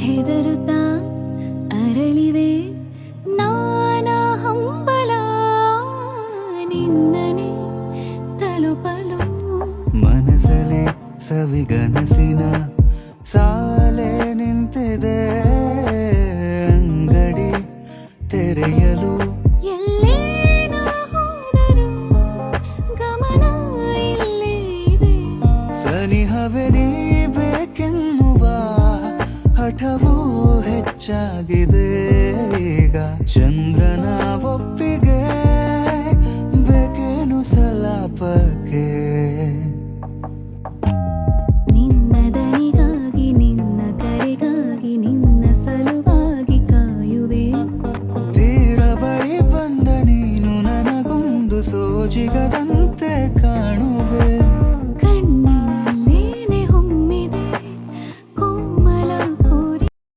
ಹೆದರುತ್ತಾ ಅರಳಿವೆ ನಾನಾ ಹಂಬಲ ನಿನ್ನನೆ ತಲುಪಲು ಮನಸಲೆ ಸವಿಗನಸಿನ ಸಾಲೆ ನಿಂತಿದೆ ಅಂಗಡಿ ತೆರೆಯಲು ಎಲ್ಲೇ ನಾ ಹೋದರೂ ಗಮನ ಇಲ್ಲೇ ಇದೆ ಸನಿಹವೇ ನೀ ಬೇಕೆನ್ನುವ ಹಠವೂ ಹೆಚ್ಚಾಗಿದೆ ಈಗ ಚಂದ್ರನ ಒಪ್ಪಿಗೆ